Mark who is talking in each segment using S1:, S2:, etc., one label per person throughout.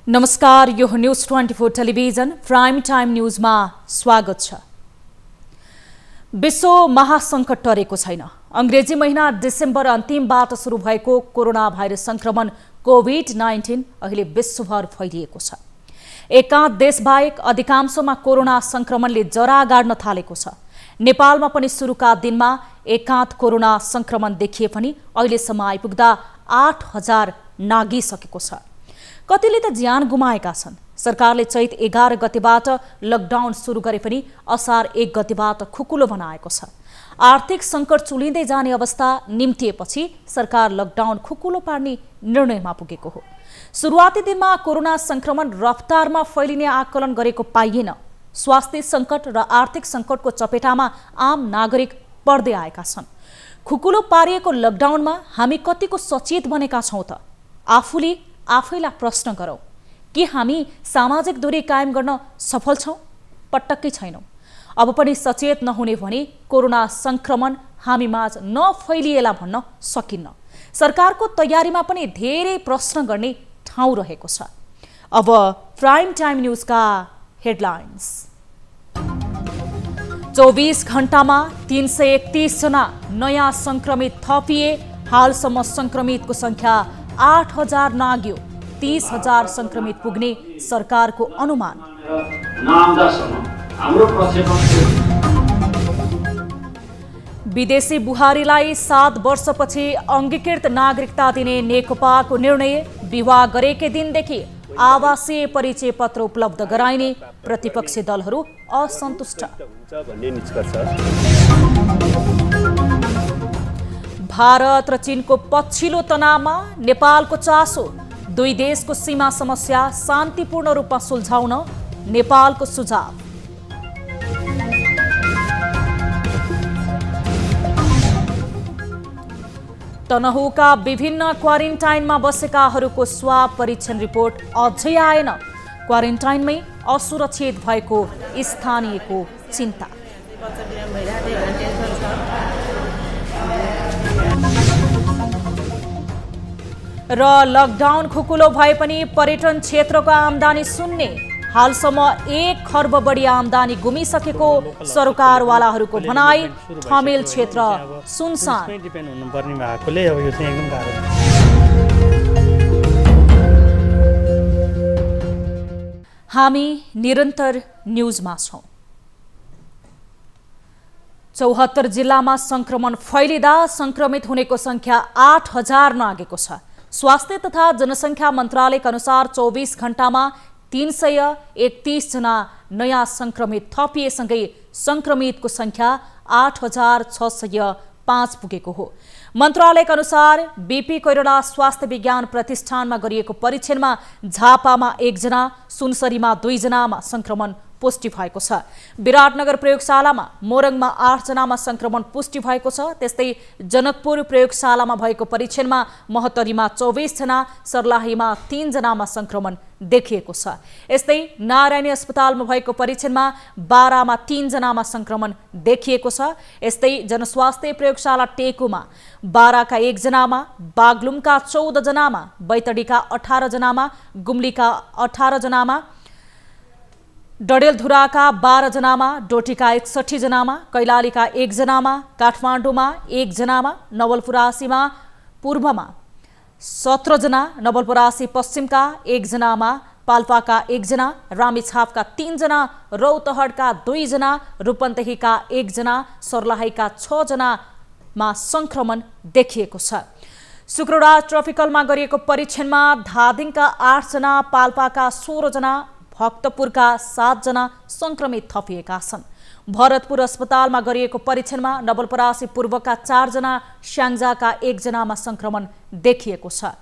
S1: नमस्कार, यो news 24 television prime time न्यूजमा स्वागत छ। विश्व महासंकट टरेको छैन। अंग्रेजी महिना डिसेम्बर अन्तिमबाट सुरु भएको कोरोना भाइरस संक्रमण कोभिड-19 अहिले विश्वभर फैलिएको छ। एकाध देशबाहेक अधिकांशमा कोरोना संक्रमणले जरा गाड्न थालेको छ। नेपालमा पनि सुरुका दिनमा एकाध कोरोना संक्रमण देखिए पनि अहिलेसम्म आइपुग्दा 8000 नागिसकेको छ। कतिले त ज्यान गुमाएका छन्। सरकारले चैत 11 गतेबाट लकडाउन सुरु गरे पनि असार 1 गतेबाट खुकुलो बनाएको छ। आर्थिक संकट चुलिँदै जाने अवस्था निम्तिएपछि सरकार लकडाउन खुकुलो पार्ने निर्णयमा पुगेको हो। सुरुवाती दिनमा कोरोना संक्रमण रफ्तारमा फैलिने आकलन गरेको पाइएन। स्वास्थ्य संकट र आर्थिक संकटको चपेटामा आम नागरिक पर्दै आएका छन्। खुकुलो पारिएको लकडाउनमा हामी कतिको सचेत बनेका छौं त? आफैलाई प्रश्न गरौं, के हामी सामाजिक दूरी कायम गर्न सफल छौं? पटक्कै छैनौं। अब पनि सचेत नहुने भने कोरोना संक्रमण हामीमाझ नफैलिएला भन्न सकिन्न। सरकारको तयारीमा पनि धेरै प्रश्न गर्ने ठाउँ रहेको छ। अब प्राइम टाइम न्यूजका हेडलाइन्स। 24 घण्टामा 331 जना नयाँ संक्रमित थपिए। हालसम्म संक्रमितको संख्या 8000 नाग्यो। 30000 संक्रमित पुग्ने सरकारको अनुमान। विदेशी बुहारीलाई 7 वर्षपछि अंगीकृत नागरिकता दिने नेकपाको निर्णय। विवाह गरेकै दिनदेखि आवासीय परिचय पत्र उपलब्ध गराइने प्रतिपक्षी दलहरू असन्तुष्ट। भारत र चीनको पछिल्लो तनावमा नेपालको चासो। दुई देशको सीमा समस्या शान्तिपूर्ण रूपमा सुल्झाउन नेपालको सुझाव। तनहुका विभिन्न क्वारेन्टाइनमा बसेकाहरूको स्वाब परीक्षण रिपोर्ट अझै आएन। क्वारेन्टाइनमै असुरक्षित भएको स्थानीयको चिन्ता। र लकडाउन खुकुलो भए पनि पर्यटन क्षेत्रको आमदानी शून्य। हालसम्म 1 खर्ब बढी आमदानी गुमिसकेको सरकारवालाहरूको भनाई। ठमेल क्षेत्र सुनसान। हामी निरन्तर न्यूजमा छौं। 74 जिल्लामा संक्रमण फैलिँदा संक्रमित हुनेको संख्या 8000 नागेको छ। स्वास्थ्य तथा जनसंख्या मन्त्रालयका अनुसार 24 घण्टामा 331 जना नयाँ संक्रमित थपिएसँगै संक्रमितको संख्या 8605 पुगेको हो। मन्त्रालयका अनुसार बीपी कोइराला स्वास्थ्य विज्ञान प्रतिष्ठानमा गरिएको परीक्षणमा झापामा 1 जना, सुनसरीमा 2 जनामा संक्रमण पुष्टि भएको छ। विराटनगर प्रयोगशालामा मोरङमा 8 जनामा संक्रमण पुष्टि भएको छ। त्यस्तै जनकपुर प्रयोगशालामा भएको परीक्षणमा महोत्तरीमा 24 जना, सर्लाहीमा 3 जनामा संक्रमण देखिएको छ। यस्तै नारायणी अस्पतालमा भएको परीक्षणमा बारामा 3 जनामा संक्रमण देखिएको छ। यस्तै जनस्वास्थ्य प्रयोगशाला टेकुमा बाराका 1 जनामा, बागलुङका 14 जनामा, बैतडीका 18 जनामा, गुम्लीका 18 जनामा, डडेलधुराका 12 जनामा, डोटीका 61 जनामा, कैलालीका 1 जनामा, काठमाडौँमा 1 जनामा, नवलपरासीमा पूर्वमा 17 जना, नवलपरासी पश्चिमका 1 जनामा, पाल्पाका 1 जना, रामेछापका 3 जना, रौतहटका 2 जना, रूपन्देहीका 1 जना, सर्लाहीका 6 जनामा संक्रमण देखिएको छ। शुक्रबार ट्रफिकलमा गरिएको परीक्षणमा धादिङका 8 जना, पाल्पाका 16 जना, भक्तपुरका 7 जना संक्रमित थपिएका छन्। भरतपुर अस्पतालमा गरिएको परीक्षणमा नवलपरासी पूर्वका 4 जना, स्याङ्जाका 1 जनामा संक्रमण देखिएको छ।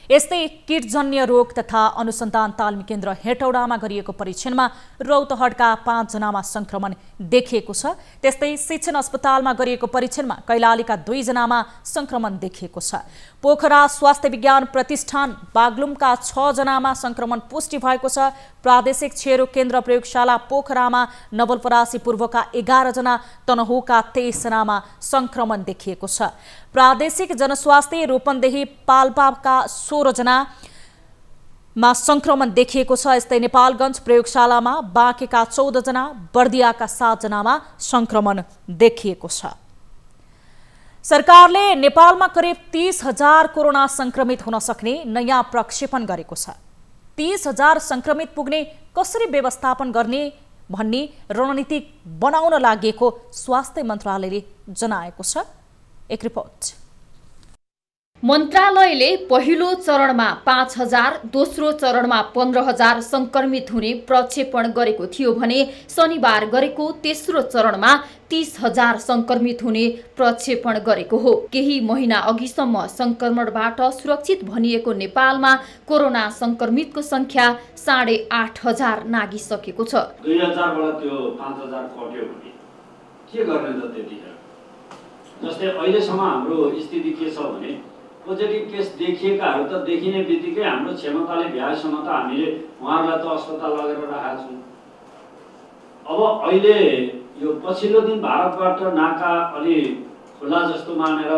S1: यस्तै किटजन्य रोग तथा अनुसन्धान तालिम केन्द्र हेटौडामा गरिएको परीक्षणमा रौतहटका 5 जनामा संक्रमण देखिएको छ। त्यस्तै शिक्षण अस्पतालमा गरिएको परीक्षणमा कैलालीका 2 जनामा संक्रमण देखिएको छ। पोखरा स्वास्थ्य विज्ञान प्रतिष्ठान बागलुङका 6 जनामा संक्रमण पुष्टि भएको छ। प्रादेशिक क्षयरोग केन्द्र प्रयोगशाला पोखरामा नवलपरासी पूर्वका 11 जना, तनहुका 23 जनामा संक्रमण देखिएको छ। प्रादेशिक जनस्वास्थ्य रूपन्देही पाल्पाका 16 जना, मा संक्रमण देखिएको छ। यस्तै नेपालगञ्ज प्रयोगशालामा बाँकेका 14 जना, बर्दियाका 7 जनामा संक्रमण देखिएको छ। सरकारले नेपालमा करिब 30,000 कोरोना संक्रमित हुन सक्ने नयाँ प्रक्षेपण गरेको छ। 30,000 संक्रमित पुग्ने कसरी व्यवस्थापन गर्ने भन्ने रणनीति बनाउन लागेको स्वास्थ्य मन्त्रालयले जनाएको छ। एक रिपोर्ट।
S2: मन्त्रालयले पहिलो चरणमा 5,000, दोस्रो चरणमा 15,000 संक्रमित हुने प्रक्षेपण गरेको थियो भने शनिबार गरेको तेस्रो चरणमा 30,000 संक्रमित हुने प्रक्षेपण गरेको हो। केही महिना अघिसम्म संक्रमणबाट सुरक्षित भनिएको नेपालमा कोरोना संक्रमितको संख्या 8,500 नागिसकेको छ।
S3: 2000 बाट त्यो 5,000 कट्यो भने के गर्ने त त्यतिखेर? जस्तै अहिलेसम्म हाम्रो स्थिति के छ भने पोजिटिभ केस देखिएकाहरू त देखिने बित्तिकै हाम्रो क्षमताले भ्याएसम्म त हामीले उहाँहरूलाई त अस्पताल लगेर राखेका छौँ। अब अहिले यो पछिल्लो दिन भारतबाट नाका अलि खुला जस्तो मानेर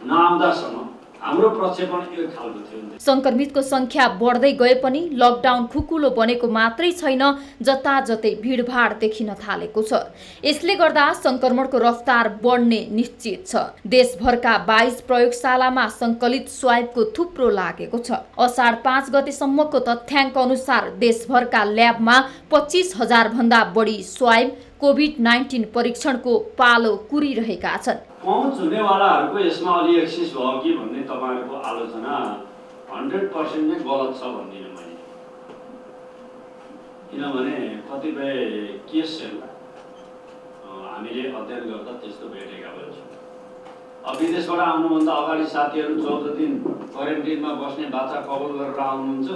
S3: नआउँदासम्म हाम्रो प्रक्षेपण यो खालको थियो।
S2: संक्रमितको संख्या बढ्दै गए पनि लकडाउन खुकुलो बनेको मात्रै छैन, जताजतै भिडभाड देखिन थालेको छ। यसले गर्दा संक्रमणको रफ्तार बढ्ने निश्चित छ। देशभरका 22 प्रयोगशालामा संकलित स्वाइपको थुप्रो लागेको छ। असाढ 5 गतेसम्मको तथ्याङ्क अनुसार देशभरका ल्याबमा 25,000 भन्दा बढी स्वाइप कोभिड-19 परीक्षणको पालो कुरिरहेका छन्।
S3: पहुँच हुनेवालाहरूको यसमा अलि एक्सिस भयो कि भन्ने तपाईहरुको आलोचना 100% नै गलत छ भन्दिनँ मैले। किनभने कतिपय केसहरू हामीले अध्ययन गर्दा त्यस्तो भेटेका छौँ। अब विदेशबाट आउनुभन्दा अगाडि साथीहरू 14 दिन क्वारेन्टिनमा बस्ने बाचा कबुल गरेर आउनुहुन्छ।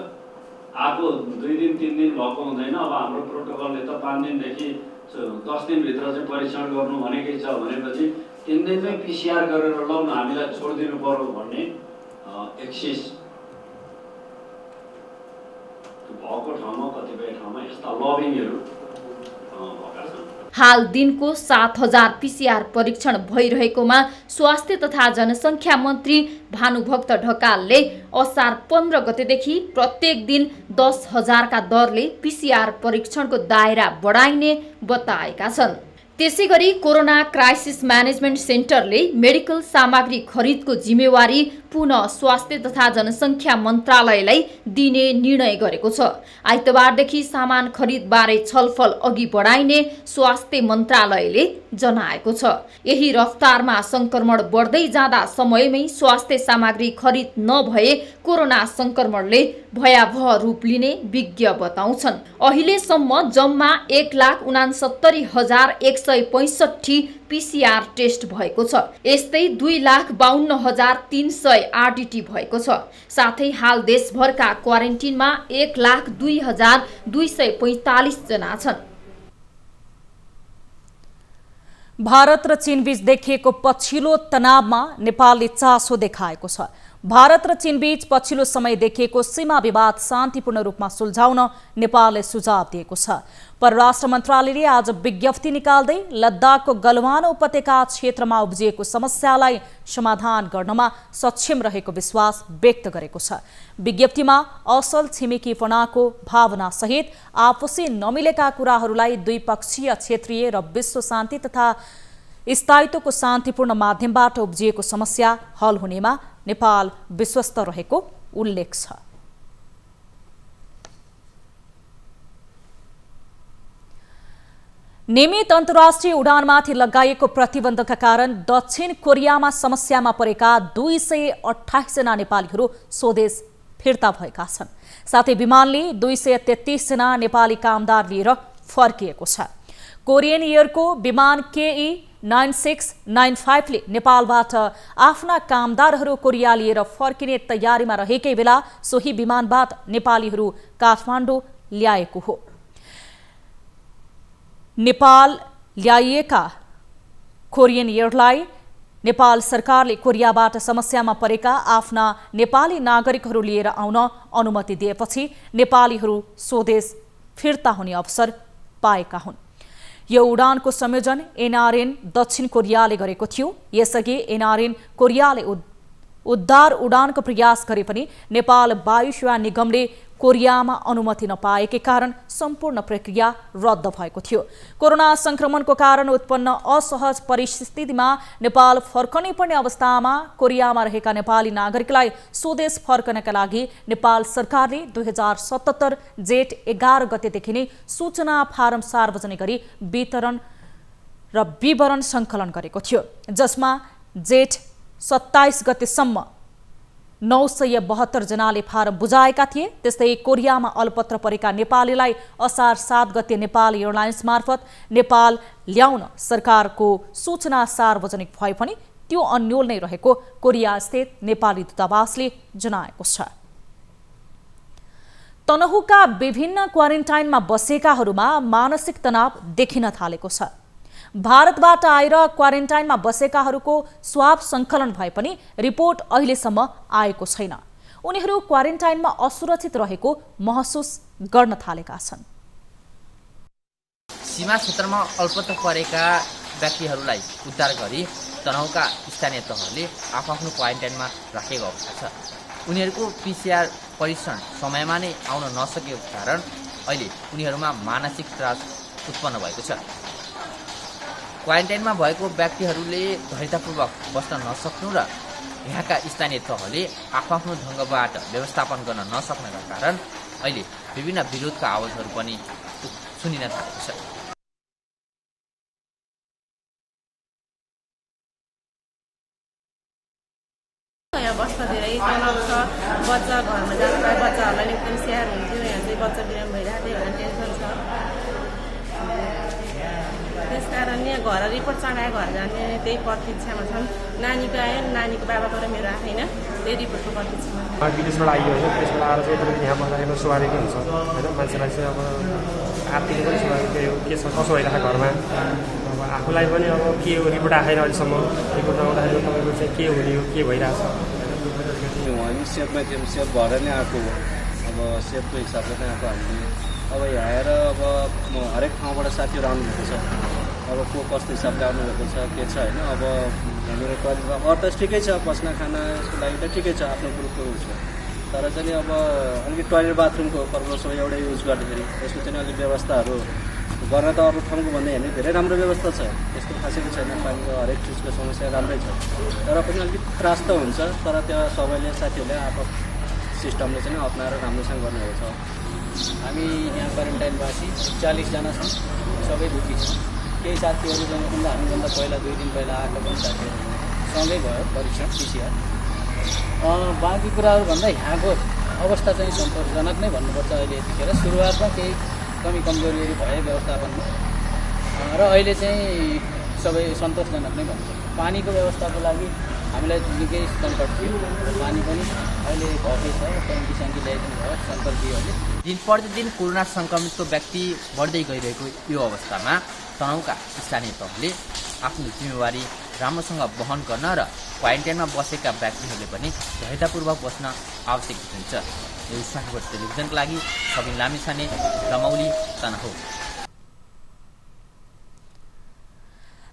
S3: आएको 2 दिन 3 दिन भएको हुँदैन। अब हाम्रो प्रोटोकलले त 5 दिनदेखि 10 दिनभित्र चाहिँ परीक्षण गर्नु भनेकै छ भनेपछि 3 दिनमै PCR गरेर लौ न हामीलाई छोडिदिनु पर्यो भन्ने एक्सिस भएको ठाउँमा कतिपय ठाउँमा यस्ता लबिङहरू भएका छन्।
S2: हाल दिनको 7,000 PCR परीक्षण भइरहेकोमा स्वास्थ्य तथा जनसङ्ख्या मन्त्री भानुभक्त ढकालले असार 15 गतेदेखि प्रत्येक दिन 10,000 का दरले PCR परीक्षणको दायरा बढाइने बताएका छन्। त्यसैगरी कोरोना क्राइसिस म्यानेजमेन्ट सेन्टरले मेडिकल सामग्री खरिदको जिम्मेवारी पुनः स्वास्थ्य तथा जनसङ्ख्या मन्त्रालयलाई दिने निर्णय गरेको छ। आइतबारदेखि सामान खरिदबारे छलफल अघि बढाइने स्वास्थ्य मन्त्रालयले जनाएको छ। यही रफ्तारमा संक्रमण बढ्दै जाँदा समयमै स्वास्थ्य सामग्री खरिद नभए कोरोना संक्रमणले भयावह रूप लिने विज्ञ बताउँछन्। अहिलेसम्म जम्मा 1,69,165 PCR टेस्ट भएको छ। यस्तै 2,52,300 RDT भएको छ। साथै हाल देशभरका क्वारेन्टिनमा 1,02,245 जना छन्।
S1: भारत र चीनबीच देखिएको पछिल्लो तनावमा नेपालले चासो देखाएको छ। भारत र चीनबीच पछिल्लो समय देखिएको सीमा विवाद शान्तिपूर्ण रूपमा सुल्झाउन नेपालले सुझाव दिएको छ। परराष्ट्र मन्त्रालयले आज विज्ञप्ति निकाल्दै लद्दाखको गलवान उपत्यका क्षेत्रमा उब्जिएको समस्यालाई समाधान गर्नमा सक्षम रहेको विश्वास व्यक्त गरेको छ। विज्ञप्तिमा असल छिमेकीपनाको भावना सहित आपसी नमिलेका कुराहरूलाई द्विपक्षीय, क्षेत्रीय र विश्व शान्ति तथा स्थायित्वको शान्तिपूर्ण माध्यमबाट उब्जिएको समस्या हल हुनेमा नेपाल विश्वस्त रहेको उल्लेख छ। नियमित अन्तर्राष्ट्रिय उडानमाथि लगाइएको प्रतिबन्धका कारण दक्षिण कोरियामा समस्यामा परेका 228 जना नेपालीहरू स्वदेश फिर्ता भएका छन्। साथै विमानले 233 जना नेपाली कामदार लिएर फर्किएको छ। कोरियन एयरको विमान KE 9695 ले नेपालबाट आफ्ना कामदारहरू कोरिया लिएर फर्किने तयारीमा रहेकै बेला सोही विमानबाट नेपालीहरू काठमाडौँ ल्याएको हो। नेपाल ल्याइएका कोरियन एयरलाई नेपाल सरकारले कोरियाबाट समस्यामा परेका आफ्ना नेपाली नागरिकहरू लिएर आउन अनुमति दिएपछि नेपालीहरू स्वदेश फिर्ता हुने अवसर पाएका हुन्। यो उडानको संयोजन NRN दक्षिण कोरियाले गरेको थियो। यसअघि NRN कोरियाले उद्धार उडानको प्रयास गरे पनि नेपाल वायु सेवा निगमले कोरियामा अनुमति नपाएकै कारण सम्पूर्ण प्रक्रिया रद्द भएको थियो। कोरोना संक्रमणको कारण उत्पन्न असहज परिस्थितिमा नेपाल फर्कनै पर्ने अवस्थामा कोरियामा रहेका नेपाली नागरिकलाई स्वदेश फर्कनका लागि नेपाल सरकारले 2077 जेठ 11 गतेदेखि नै सूचना फारम सार्वजनिक गरी वितरण र विवरण सङ्कलन गरेको थियो, जसमा जेठ 27 गतेसम्म 972 जनाले फारम बुझाएका थिए। त्यस्तै कोरियामा अलपत्र परेका नेपालीलाई असार 7 गते नेपाल एयरलाइन्स मार्फत नेपाल ल्याउन सरकारको सूचना सार्वजनिक भए पनि त्यो अन्योल नै रहेको कोरिया स्थित नेपाली दूतावासले जनाएको छ। तनहुका विभिन्न क्वारेन्टाइनमा बसेकाहरूमा मानसिक तनाव देखिन थालेको छ। भारतबाट आएर क्वारेन्टाइनमा बसेकाहरूको स्वाब सङ्कलन भए पनि रिपोर्ट अहिलेसम्म आएको छैन। उनीहरू क्वारेन्टाइनमा असुरक्षित रहेको महसुस गर्न थालेका छन्।
S4: सीमा क्षेत्रमा अल्पत्र परेका व्यक्तिहरूलाई उद्धार गरी तनहुका स्थानीय तहले आफ्नो क्वारेन्टाइनमा राखेको अवस्था छ। उनीहरूको PCR परीक्षण समयमा नै आउन नसकेको कारण अहिले उनीहरूमा मानसिक त्रास उत्पन्न भएको छ। क्वारेन्टाइनमा भएको व्यक्तिहरूले धैर्यतापूर्वक बस्न नसक्नु र यहाँका स्थानीय तहले आफ्नो ढङ्गबाट व्यवस्थापन गर्न नसक्नका कारण अहिले विभिन्न विरोधका आवाजहरू पनि सुनिन थालेको छ।
S5: यहाँ बस्न धेरै तनाव छ। बच्चा घरमा जाँदा बच्चाहरूलाई एकदम स्याहार हुन्थ्यो, यहाँ चाहिँ बच्चा बिरामी भइरहेको थियो भने टेन्सन छ। त्यसकारण यहाँ घर रिपोर्ट चढाएर घर जाने त्यही प्रतीक्षामा छन्। नानीको आयो, नानीको बाबाबाट मेरो आएन, त्यही रिपोर्टको प्रतीक्षामा।
S6: विदेशबाट आइयो होइन, त्यसबाट आएर चाहिँ यत्रो यहाँ बस्दाखेरि स्वाभाविक हुन्छ होइन। मान्छेलाई चाहिँ अब आर्थिक पनि स्वाभाविक के छ कसो भइरहेको घरमा। अब आफूलाई पनि अब के हो रिपोर्ट आएन अहिलेसम्म। रिपोर्ट आउँदाखेरि तपाईँको चाहिँ के हुने हो, के भइरहेछ।
S7: हामी सेफमा थियौँ, सेफ भएर नै आएको हो। अब सेफको हिसाबले नै आएको हामीले। अब यहाँ आएर अब हरेक ठाउँबाट साथीहरू आउनुभएको छ। अब को कस्तो हिसाबले आउनुभएको छ के छ होइन। अब हाम्रो टोयलेटमा अरू त ठिकै छ, बस्न खाना यसको लागि त ठिकै छ, आफ्नो ग्रुपको हुन्छ। तर चाहिँ अब अलिकति टोयलेट बाथरुमको प्रब्लम सबै एउटै युज गर्दाखेरि यसको चाहिँ अलिक व्यवस्थाहरू गर्न त अरू ठाउँको भन्दा हेर्ने धेरै राम्रो व्यवस्था छ। त्यस्तो खासैको छैन, पानीको हरेक चिजको समस्या राम्रै छ। तर पनि अलिकति त्रास त हुन्छ। तर त्यो सबैले साथीहरूले आफ्नो सिस्टमले चाहिँ अप्नाएर राम्रोसँग गर्नुभएको छ।
S8: हामी यहाँ क्वारेन्टाइनवासी 40 जना छौँ, सबै दुखी छौँ। केही साथीहरू भन्दा हामीभन्दा पहिला 2 दिन पहिला आएको पनि साथीहरू सँगै भयो परीक्षण PCR। बाँकी कुराहरू भन्दा यहाँको अवस्था चाहिँ सन्तोषजनक नै भन्नुपर्छ। अहिले यतिखेर सुरुवातमा केही कमी कमजोरीहरू भयो व्यवस्थापनमा र अहिले चाहिँ सबै सन्तोषजनक नै भन्नुपर्छ। पानीको व्यवस्थाको लागि हामीलाई निकै सङ्कट थियो। पानी पनि अहिले भएकै छ, ट्याङ्की ल्याइदिनु भयो सङ्कटजीहरूले।
S4: दिन प्रतिदिन कोरोना सङ्क्रमितको व्यक्ति बढ्दै गइरहेको यो अवस्थामा तनहुका स्थानीय तहले आफ्नो जिम्मेवारी राम्रोसँग वहन गर्न र क्वारेन्टाइनमा बसेका व्यक्तिहरूले पनि धैर्यतापूर्वक बस्न आवश्यक हुन्छ। यो साखर टेलिभिजनको लागि सबिन लामिछाने, रमौली, तनहुँ।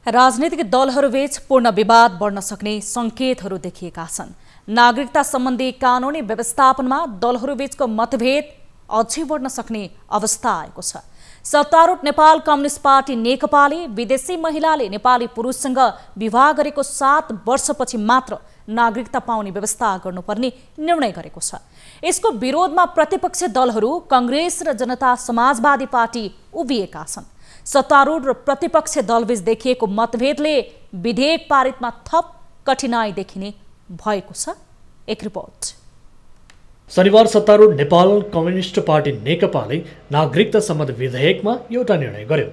S1: राजनीतिक दलहरूबीच पूर्ण विवाद बढ्न सक्ने सङ्केतहरू देखिएका छन्। नागरिकता सम्बन्धी कानुनी व्यवस्थापनमा दलहरूबीचको मतभेद अझै बढ्न सक्ने अवस्था आएको छ। सत्तारूढ नेपाल कम्युनिस्ट पार्टी नेकपाले विदेशी महिलाले नेपाली पुरुषसँग विवाह गरेको 7 वर्षपछि मात्र नागरिकता पाउने व्यवस्था गर्नुपर्ने निर्णय गरेको छ। यसको विरोधमा प्रतिपक्ष दलहरू कांग्रेस र जनता समाजवादी पार्टी उभिएका छन्। सत्तारूढ र प्रतिपक्ष दलबीच देखिएको मतभेदले विधेयक पारितमा थप कठिनाई देखिने भएको छ। एक रिपोर्ट।
S9: शनिबार सत्तारूढ नेपाल कम्युनिस्ट पार्टी नेकपाले नागरिकता सम्बन्धी विधेयकमा एउटा निर्णय गर्यो।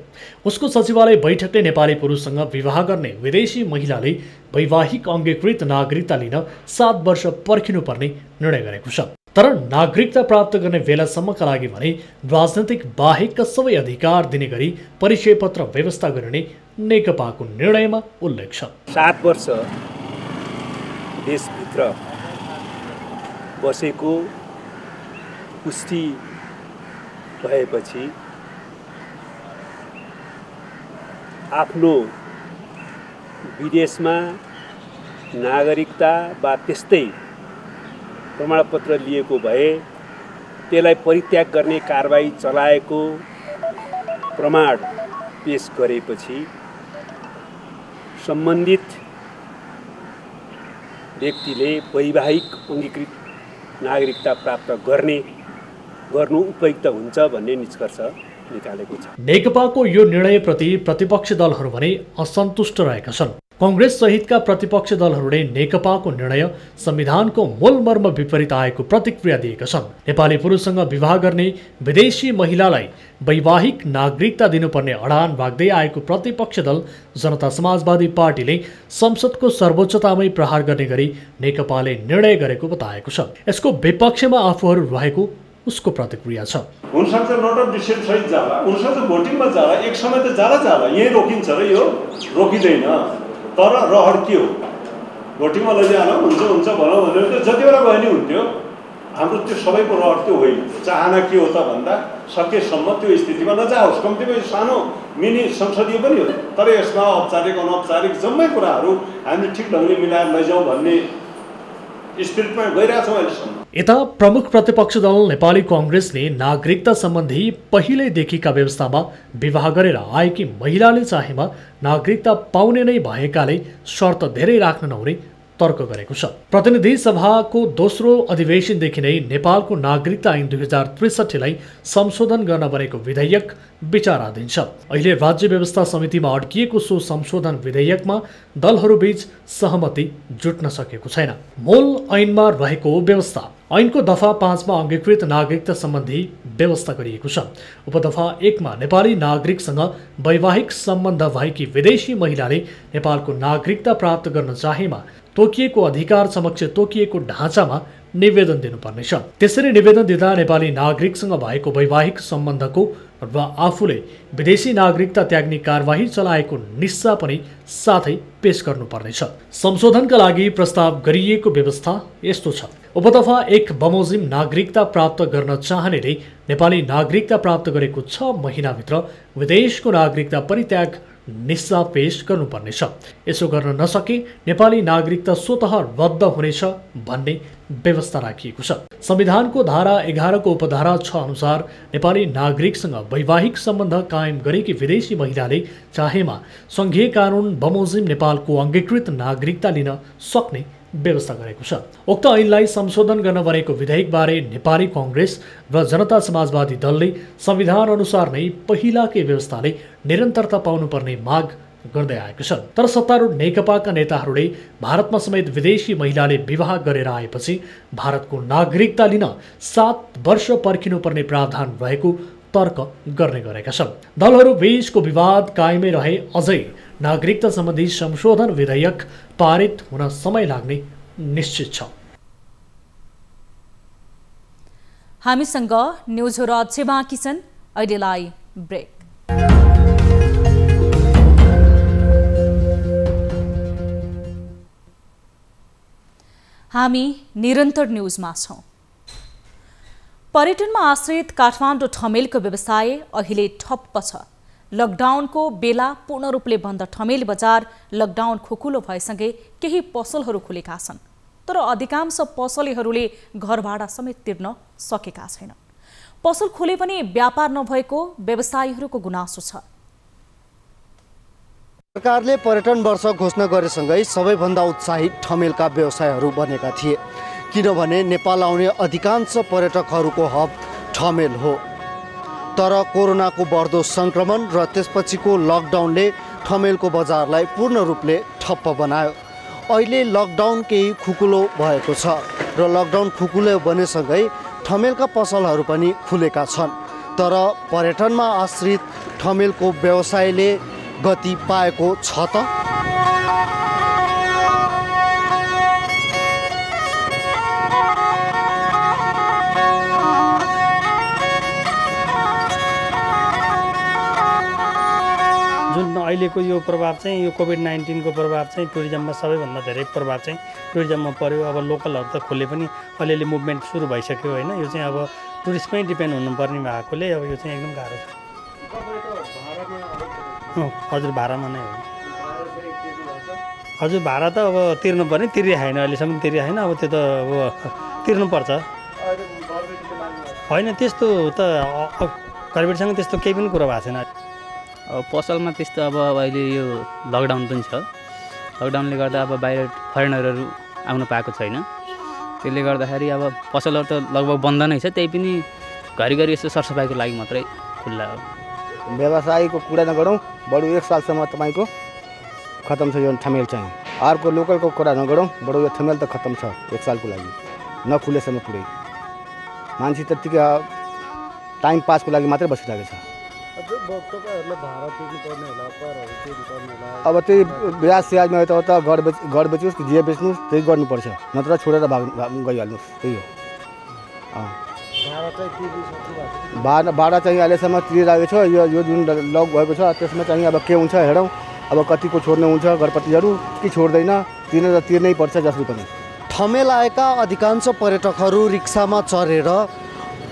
S9: उसको सचिवालय बैठकले नेपाली पुरुषसँग विवाह गर्ने विदेशी महिलाले वैवाहिक अङ्गीकृत नागरिकता लिन 7 वर्ष पर्खिनुपर्ने निर्णय गरेको छ। तर नागरिकता प्राप्त गर्ने बेलासम्मका लागि भने राजनैतिक बाहेकका सबै अधिकार दिने गरी परिचय पत्र व्यवस्था गरिने नेकपाको निर्णयमा उल्लेख छ।
S10: 7 वर्ष देशभित्र बसेको पुष्टि भएपछि आफ्नो विदेशमा नागरिकता वा त्यस्तै प्रमाणपत्र लिएको भए त्यसलाई परित्याग गर्ने कारबाही चलाएको प्रमाण पेश गरेपछि सम्बन्धित व्यक्तिले वैवाहिक अङ्गीकृत नागरिकता प्राप्त गर्नु उपयुक्त हुन्छ भन्ने निष्कर्ष निकालेको छ।
S9: नेकपाको यो निर्णयप्रति प्रतिपक्षी दलहरू भने असन्तुष्ट रहेका छन्। कांग्रेस सहितका प्रतिपक्षी दलहरूले नेकपाको निर्णय संविधानको मूल मर्म विपरीत आएको प्रतिक्रिया दिएका छन्। नेपाली पुरुषसँग विवाह गर्ने विदेशी महिलालाई वैवाहिक नागरिकता दिनुपर्ने अडान राख्दै आएको प्रतिपक्षी दल जनता समाजवादी पार्टीले संसदको सर्वोच्चतामै प्रहार गर्ने गरी नेकपाले निर्णय गरेको बताएको छ। यसको विपक्षमा आफूहरू रहेको उसको प्रतिक्रिया छ।
S10: हुनसक्छ नट अफ डिसेन्ट सहित जाला, हुनसक्छ भोटिङमा जाला, एक समय त जाला यही रोकिन्छ र यो रोकिँदैन। तर रहर के हो, भोटिङमा लैजान हुन्छ भनौँ भनेर त जति बेला गए नि हुन्थ्यो। हाम्रो त्यो सबैको रहर त्यो होइन। चाहना के हो त भन्दा सकेसम्म त्यो स्थितिमा नजाओस्, कम्तीमा सानो मिनी संसदीय पनि हो, तर यसमा औपचारिक अनौपचारिक जम्मै कुराहरू हामीले ठिक ढङ्गले मिलाएर लैजाउँ भन्ने स्पिरिटमा गइरहेछौँ अहिलेसम्म।
S9: यता प्रमुख प्रतिपक्ष दल नेपाली कांग्रेसले नागरिकता सम्बन्धी पहिलेदेखिका व्यवस्थामा विवाह गरेर आएकी महिलाले चाहेमा नागरिकता पाउने नै भएकाले शर्त धेरै राख्न नहुने तर्क गरेको छ। प्रतिनिधि सभाको दोस्रो अधिवेशनदेखि नै नेपालको नागरिकता ऐन 2063लाई संशोधन गर्न बनेको विधेयक विचाराधीन छ। अहिले राज्य व्यवस्था समितिमा अड्किएको सो संशोधन विधेयकमा दलहरूबीच सहमति जुट्न सकेको छैन। मूल ऐनमा रहेको व्यवस्था ऐनको दफा 5 मा अङ्गीकृत नागरिकता सम्बन्धी व्यवस्था गरिएको छ। उपदफा 1 मा नेपाली नागरिकसँग वैवाहिक सम्बन्ध भएकी विदेशी महिलाले नेपालको नागरिकता प्राप्त गर्न चाहेमा तोकिएको अधिकार समक्ष तोकिएको ढाँचामा निवेदन दिनुपर्नेछ। त्यसरी निवेदन दिँदा नेपाली नागरिकसँग भएको वैवाहिक सम्बन्धको र आफूले विदेशी नागरिकता त्याग्ने कारबाही चलाएको निस्सा पनि साथै पेश गर्नुपर्नेछ। संशोधनका लागि प्रस्ताव गरिएको व्यवस्था यस्तो छ। उपदफा 1 बमोजिम नागरिकता प्राप्त गर्न चाहनेले नेपाली नागरिकता प्राप्त गरेको 6 महिनाभित्र विदेशको नागरिकता परित्याग निस्सा पेश गर्नुपर्नेछ। यसो गर्न नसके नेपाली नागरिकता स्वतः रद्द हुनेछ भन्ने व्यवस्था राखिएको छ। संविधानको धारा 11 को उपधारा 6 अनुसार नेपाली नागरिकसँग वैवाहिक सम्बन्ध कायम गरेकी विदेशी महिलाले चाहेमा संघीय कानुन बमोजिम नेपालको अङ्गीकृत नागरिकता लिन सक्ने व्यवस्था गरेको छ। उक्त ऐनलाई संशोधन गर्न बनेको विधेयकबारे नेपाली कांग्रेस र जनता समाजवादी दलले संविधान अनुसार नै पहिलाकै व्यवस्थाले निरन्तरता पाउनुपर्ने माग गर्दै आएको छ। तर सत्तारूढ नेकपाका नेताहरूले भारतमा समेत विदेशी महिलाले विवाह गरेर आएपछि भारतको नागरिकता लिन 7 वर्ष पर्खिनुपर्ने प्रावधान रहेको तर्क गर्ने गरेका छन्। दलहरू बीचको विवाद कायमै रहे अझै नागरिकता सम्बन्धी संशोधन विधेयक पारित हुन समय लाग्ने निश्चित छ।
S1: हामीसँग न्युजहरू अझै बाँकी छन्, अहिलेलाई ब्रेक। हामी निरन्तर न्युजमा छौं। पर्यटनमा आश्रित काठमाडौँ ठमेलको व्यवसाय अहिले ठप्प छ। लकडाउनको बेला पूर्ण रूपले बन्द ठमेल बजार लकडाउन खुकुलो भएसँगै केही पसलहरू खुलेका छन्, तर अधिकांश पसलेहरूले घर भाडा समेत तिर्न सकेका छैनन्। पसल खोले पनि व्यापार नभएको व्यवसायीहरूको गुनासो छ।
S11: सरकारले पर्यटन वर्ष घोषणा गरेसँगै सबैभन्दा उत्साहित ठमेलका व्यवसायहरू बनेका थिए, किनभने नेपाल आउने अधिकांश पर्यटकहरूको हब ठमेल हो। तर कोरोनाको बढ्दो संक्रमण र त्यसपछिको लकडाउनले ठमेलको बजारलाई पूर्ण रूपले ठप्प बनायो। अहिले लकडाउन केही खुकुलो भएको छ र लकडाउन खुकुलो बनेसँगै ठमेलका पसलहरू पनि खुलेका छन्, तर पर्यटनमा आश्रित ठमेलको व्यवसायले गति पाएको छ त?
S12: जुन अहिलेको यो प्रभाव चाहिँ यो कोभिड-19 को प्रभाव चाहिँ टुरिज्ममा सबैभन्दा धेरै प्रभाव चाहिँ टुरिज्ममा पर्यो। अब लोकलहरू त खोले पनि अलिअलि मुभमेन्ट सुरु भइसक्यो होइन। यो चाहिँ अब टुरिस्टमै डिपेन्ड हुनुपर्ने भएकोले अब यो चाहिँ एकदम गाह्रो छ। हजुर भाडामा नै हो। हजुर भाडा त अब तिर्नुपर्ने, तिरिरहेको छैन, अहिलेसम्म तिरिरहेको छैन। अब त्यो त अब तिर्नुपर्छ। होइन त्यस्तो त कोभिडसँग त्यस्तो केही पनि कुरो भएको छैन।
S8: अब पसलमा त्यस्तो अब अहिले यो लकडाउन पनि छ, लकडाउनले गर्दा अब बाहिर फरेनरहरू आउन पाएको छैन, त्यसले गर्दाखेरि अब पसलहरू त लगभग बन्द नै छ, त्यही पनि घरिघरि यसो सरसफाइको लागि मात्रै खुल्ला हो।
S13: व्यवसायको कुरा नगरौँ, बरु 1 सालसम्म तपाईँको खत्तम छ यो ठमेल चाहिँ। अर्को लोकलको कुरा नगरौँ, बरु यो ठमेल त खत्तम छ 1 सालको लागि, नखुलेसम्म पुरै मान्छे त्यत्तिकै टाइम पासको लागि मात्रै बसिरहेको छ। अब त्यही ब्याज स्याजमा यताउता घर बेच्नुहोस् कि जे बेच्नुहोस् त्यही गर्नुपर्छ, नत्र छोडेर गइहाल्नुहोस्, त्यही हो। भाडा चाहिँ अहिलेसम्म तिरिरहेको छ, यो जुन लक भएको छ त्यसमा चाहिँ अब के हुन्छ हेरौँ, अब कतिको छोड्ने हुन्छ घरपतिहरू कि छोड्दैन, तिर्नै पर्छ जसरी पनि।
S11: ठमेल आएका अधिकांश पर्यटकहरू रिक्सामा चढेर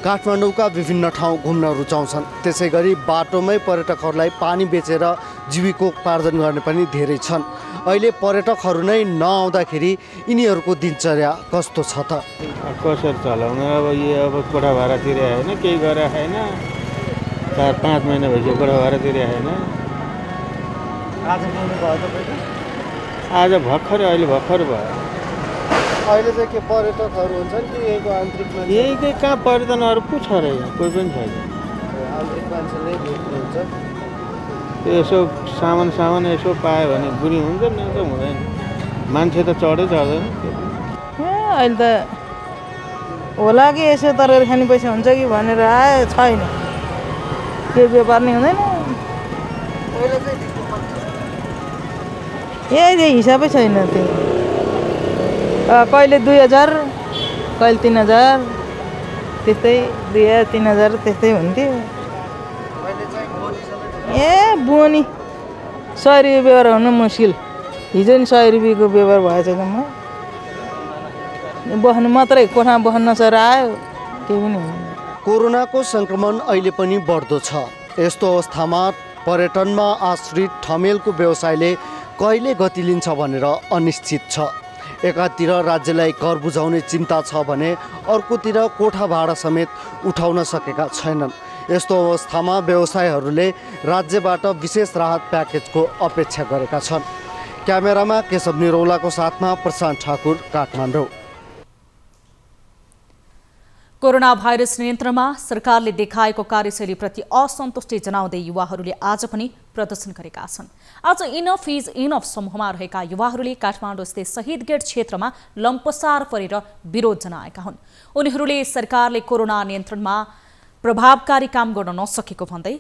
S11: काठमाडौँका विभिन्न ठाउँ घुम्न रुचाउँछन्। त्यसै गरी बाटोमै पर्यटकहरूलाई पानी बेचेर जीविकोपार्जन गर्ने पनि धेरै छन्। अहिले पर्यटकहरू नै नआउँदाखेरि यिनीहरूको दिनचर्या कस्तो छ त?
S14: कसरी चलाउने अब यो अब कोठा भाडा तिरे होइन, केही गरेर छैन, 4-5 महिना भइसक्यो कोठा भाडा तिरे छैन। आज भर्खर अहिले भर्खर भयो।
S11: अहिले चाहिँ के पर्यटकहरू हुन्छन् कि यहीको आन्तरिक मान्छे?
S14: यहीकै कहाँ पर्यटनहरू पो छ र यहाँ, कोही पनि छैन।
S11: आन्तरिक मान्छेले भेट्नुहुन्छ,
S14: यसो सामान यसो पायो भने बुढी हुन्छ, न त हुँदैन, मान्छे त चढ्दैन।
S15: अहिले त होला कि यसो तरेर खाने पैसा हुन्छ कि भनेर आयो, छैन, के व्यापार नै हुँदैन। यही हिसाबै छैन, त्यो कहिले 2000 कहिले 3000 त्यस्तै 2000-3000 त्यस्तै हुन्थ्यो। बोनी 100 रुपियाँ व्यवहार हुनु मुस्किल, हिजो नि 100 रुपियाँको व्यवहार भएछ जम्मा। बस्नु मात्रै, कोठामा बस्न नसकेर आयो, केही पनि हुँदैन।
S11: कोरोनाको सङ्क्रमण अहिले पनि बढ्दो छ। यस्तो अवस्थामा पर्यटनमा आश्रित ठमेलको व्यवसायले कहिले गति लिन्छ भनेर अनिश्चित छ। एकातिर राज्यलाई कर बुझाउने चिन्ता छ भने अर्कोतिर कोठा भाडा समेत उठाउन सकेका छैनन्। यस्तो अवस्थामा व्यवसायहरूले राज्यबाट विशेष राहत प्याकेजको अपेक्षा गरेका छन्। क्यामेरामा केशव निरौलाको साथमा प्रशान्त ठाकुर, काठमाडौँ।
S1: कोरोना भाइरस नियन्त्रणमा सरकारले देखाएको कार्यशैलीप्रति असन्तुष्टि जनाउँदै युवाहरूले आज पनि प्रदर्शन गरेका छन्। आज इनफ इज इनफ समूहमा रहेका युवाहरूले काठमाडौँस्थित शहीद गेट क्षेत्रमा लम्पसार परेर विरोध जनाएका हुन्। उनीहरूले सरकारले कोरोना नियन्त्रणमा प्रभावकारी काम गर्न नसकेको भन्दै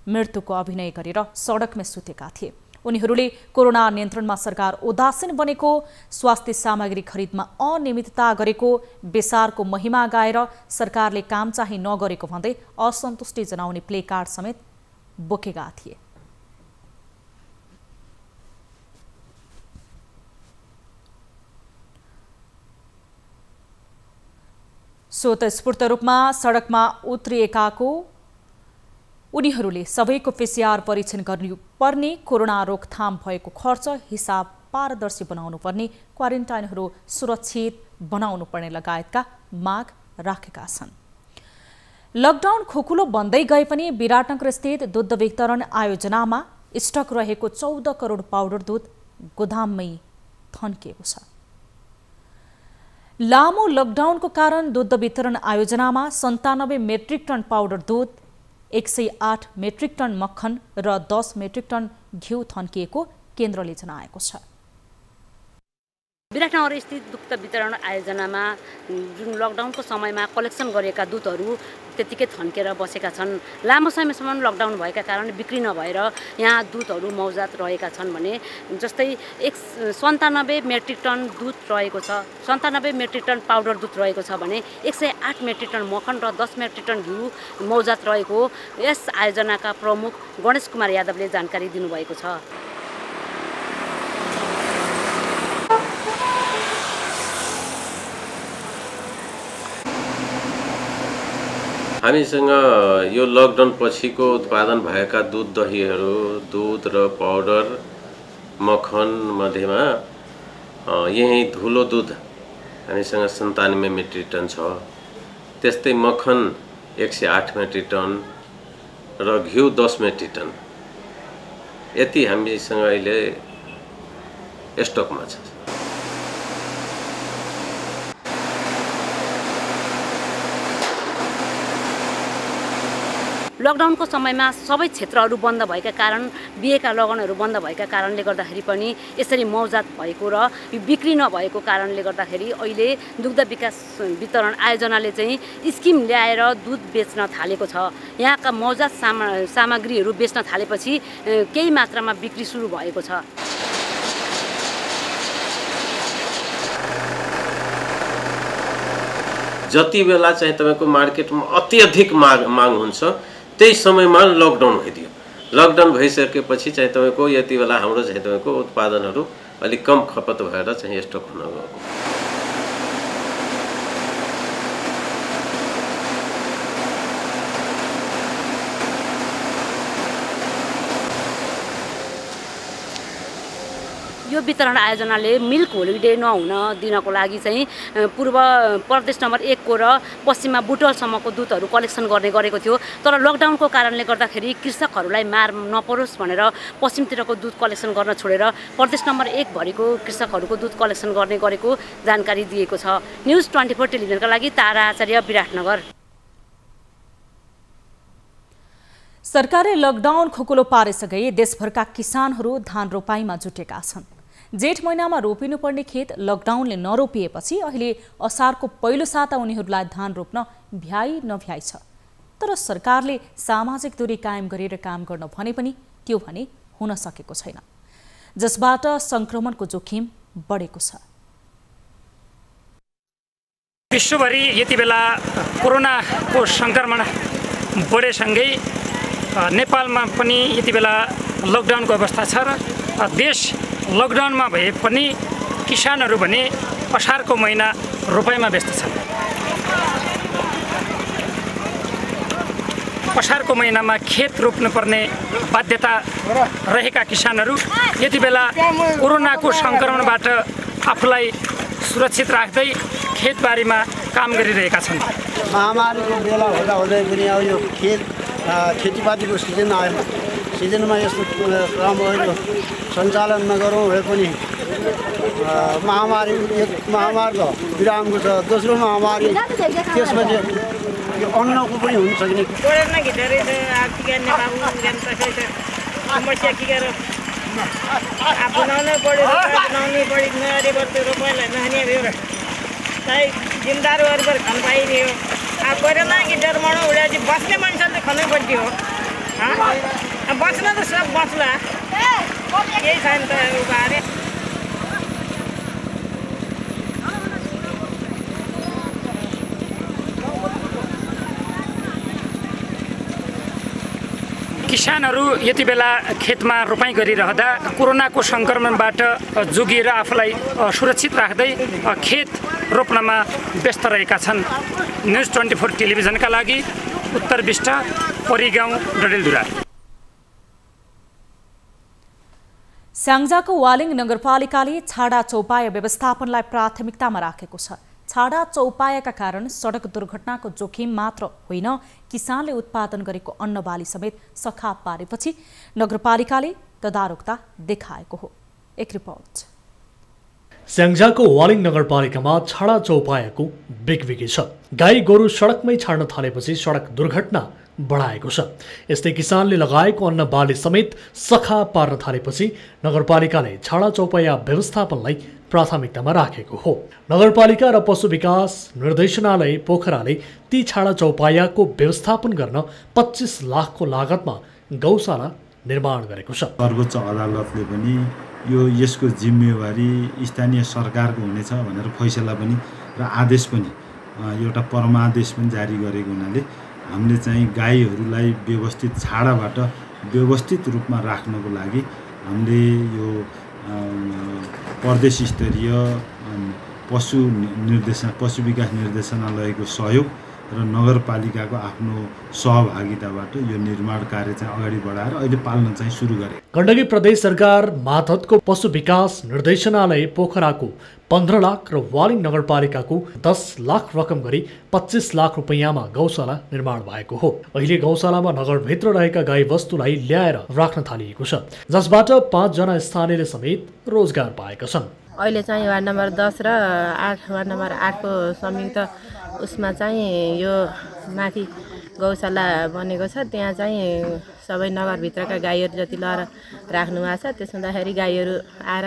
S1: मृत्युको अभिनय गरेर सडकमै सुतेका थिए। उनीहरूले कोरोना नियन्त्रणमा सरकार उदासीन बनेको, स्वास्थ्य सामग्री खरिदमा अनियमितता गरेको, बेसारको महिमा गाएर सरकारले काम चाहिँ नगरेको भन्दै असन्तुष्टि जनाउने प्लेकार्ड समेत बोकेका थिए। स्वतस्फूर्त रूपमा सडकमा उत्रिएकाको उनीहरूले सबैको PCR परीक्षण गर्नुपर्ने, कोरोना रोकथाम भएको खर्च हिसाब पारदर्शी बनाउनु पर्ने, क्वारेन्टाइनहरू सुरक्षित बनाउनु पर्ने लगायतका माग राखेका छन्। लकडाउन खुकुलो बन्दै गए पनि विराटनगर स्थित दुध वितरण आयोजनामा स्टक रहेको 14 करोड पाउडर दुध गोदाममै थन्किएको छ। लामो लकडाउनको कारण दुध वितरण आयोजनामा 97 मेट्रिक टन पाउडर दुध, 108 मेट्रिक टन मक्खन र 10 मेट्रिक टन घिउ थन्किएको केन्द्रले जनाएको छ।
S16: विराटनगर स्थित दुध वितरण आयोजनामा जुन लकडाउनको समयमा कलेक्सन गरेका दुधहरू त्यतिकै थन्केर बसेका छन्। लामो समयसम्म लकडाउन भएका कारण बिक्री नभएर यहाँ दुधहरू मौजात रहेका छन् भने जस्तै 97 मेट्रिक टन दुध रहेको छ, 97 मेट्रिक टन पाउडर दुध रहेको छ भने 108 मेट्रिक टन मक्खन र 10 मेट्रिक टन घिउ मौजात रहेको यस आयोजनाका प्रमुख गणेश कुमार यादवले जानकारी दिनुभएको छ।
S17: हामीसँग यो लकडाउन पछिको उत्पादन भएका दुध, दहीहरू, दुध र पाउडर, मक्खन मध्येमा यही धुलो दुध हामीसँग 97 मेट्रिक टन छ। त्यस्तै मक्खन 108 मेट्रिक टन र घिउ 10 मेट्रिक टन यति हामीसँग अहिले स्टकमा छ।
S16: लकडाउनको समयमा सबै क्षेत्रहरू बन्द भएका कारण बिहेका लगनहरू बन्द भएका कारणले गर्दाखेरि पनि यसरी मौजात भएको र बिक्री नभएको कारणले गर्दाखेरि अहिले दुग्ध विकास वितरण आयोजनाले चाहिँ स्किम ल्याएर दुध बेच्न थालेको छ। यहाँका मौजात सामग्रीहरू बेच्न थालेपछि केही मात्रामा बिक्री सुरु भएको छ।
S17: जति बेला चाहिँ तपाईको मार्केटमा अत्यधिक माग हुन्छ त्यही समयमा लकडाउन भइदियो। लकडाउन भइसकेपछि चाहिँ तपाईको यति बेला हाम्रो चाहिँ तपाईको उत्पादनहरू अलिक कम खपत भएर चाहिँ स्टक हुन गएको।
S16: यो वितरण आयोजनाले मिल्क होलिडे नहुन दिनको लागि चाहिँ पूर्व प्रदेश नम्बर 1 को र पश्चिममा बुटवलसम्मको दुधहरू कलेक्सन गर्ने गरेको थियो। तर लकडाउनको कारणले गर्दाखेरि कृषकहरूलाई मार नपरोस् भनेर पश्चिमतिरको दुध कलेक्सन गर्न छोडेर प्रदेश नम्बर 1 भरिको कृषकहरूको दुध कलेक्सन गर्ने गरेको जानकारी दिएको छ। न्युज 24 टेलिभिजनका लागि तारा आचार्य, विराटनगर।
S1: सरकारले लकडाउन खोकुलो पारेसँगै देशभरका किसानहरू धान रोपाईमा जुटेका छन्। जेठ महिनामा रोपिनुपर्ने खेत लकडाउनले नरोपिएपछि अहिले असारको पहिलो साता उनीहरूलाई धान रोप्न भ्याइ नभ्याइ छ। तर सरकारले सामाजिक दूरी कायम गरेर काम गर्न भने पनि त्यो भने हुन सकेको छैन, जसबाट संक्रमणको जोखिम बढेको छ।
S12: विश्वभरि यति बेला कोरोनाको संक्रमण बढेसँगै नेपालमा पनि यति बेला लकडाउनको अवस्था छ र देश लकडाउनमा भए पनि किसानहरू भने असारको महिना रोपाइमा व्यस्त छन्। असारको महिनामा खेत रोप्नुपर्ने बाध्यता रहेका किसानहरू यति बेला कोरोनाको संक्रमणबाट आफूलाई सुरक्षित राख्दै खेतबारीमा काम गरिरहेका छन्।
S18: महामारीको बेला हुँदा हुँदै पनि अब यो खेतीपातीको सिजन आयो। सिजनमा यस्तो राम्ररी सञ्चालन नगरौँ भए पनि महामारी एक महामारीको बिरामको छ, दोस्रो महामारी, त्यसपछि यो अन्नको पनि हुन सक्ने
S15: समस्या के गरेर अपनाउनै पऱ्यो, अपनाउनै पऱ्यो रोपाइलाई नहाने भयो र चाहिँ जिम्मेदार गरेर खान पाइदियो। अब कोरोना कि डर मानौ उडा चाहिँ बस्ने मान्छेले खानै पर्यो। बस्न त सब बस्ला, केही छैन त बारे।
S12: किसानहरू यति बेला खेतमा रोपाई गरिरहँदा कोरोनाको संक्रमणबाट जोगिएर आफूलाई सुरक्षित राख्दै खेत रोप्नमा व्यस्त रहेका छन्। न्युज 24 टेलिभिजनका लागि उत्तर बिष्ट, परिगाउँ, डडेलधुरा।
S1: स्याङ्जाको वालिङ नगरपालिकाले छाडा चौपाया व्यवस्थापनलाई प्राथमिकतामा राखेको छ। छाडा चौपायाका कारण सडक दुर्घटनाको जोखिम मात्र होइन, किसानले उत्पादन गरेको अन्नबाली समेत सखाप पारेपछि नगरपालिकाले तदारुकता देखाएको हो। एक रिपोर्ट।
S9: स्याङ्जाको वालिङ नगरपालिकामा छाडा चौपायाको बिगबिगी छ। गाई गोरु सडकमै छाड्न थालेपछि सडक दुर्घटना बढाएको छ। यस्तै किसानले लगाएको अन्न बाली समेत सखा पार्न थालेपछि नगरपालिकाले छाडा चौपाया व्यवस्थापनलाई प्राथमिकतामा राखेको हो। नगरपालिका र पशु विकास निर्देशनालय पोखराले ती छाडा चौपायाको व्यवस्थापन गर्न 25 लाखको लागतमा गौशाला निर्माण गरेको छ।
S19: सर्वोच्च अदालतले पनि यसको जिम्मेवारी स्थानीय सरकारको हुनेछ भनेर फैसला पनि र आदेश पनि एउटा परमादेश पनि जारी गरेको हुनाले हामीले चाहिँ गाईहरूलाई व्यवस्थित छाडाबाट व्यवस्थित रूपमा राख्नको लागि हामीले यो प्रदेश स्तरीय पशु विकास निर्देशनालयको सहयोग र नगरपालिकाको आफ्नो सहभागिताबाट यो निर्माण कार्य चाहिँ अगाडि बढाएर अहिले पाल्न चाहिँ सुरु गरे।
S9: गण्डकी प्रदेश सरकार मातहतको पशु विकास निर्देशनालय पोखराको 15 लाख र वालिङ नगरपालिकाको 10 लाख रकम गरी 25 लाख रुपैयाँमा गौशाला निर्माण भएको हो। अहिले गौशालामा नगरभित्र रहेका गाई वस्तुलाई ल्याएर राख्न थालिएको छ, जसबाट 5 जना स्थानीयले समेत रोजगार पाएका छन्।
S5: अहिले चाहिँ वार्ड नम्बर 10 र 8 वार्ड नम्बर 8 को संयुक्त उसमा चाहिँ यो माथि गौशाला बनेको छ। त्यहाँ चाहिँ सबै नगरभित्रका गाईहरू जति लएर राख्नु भएको छ। त्यसो हुँदाखेरि गाईहरू आएर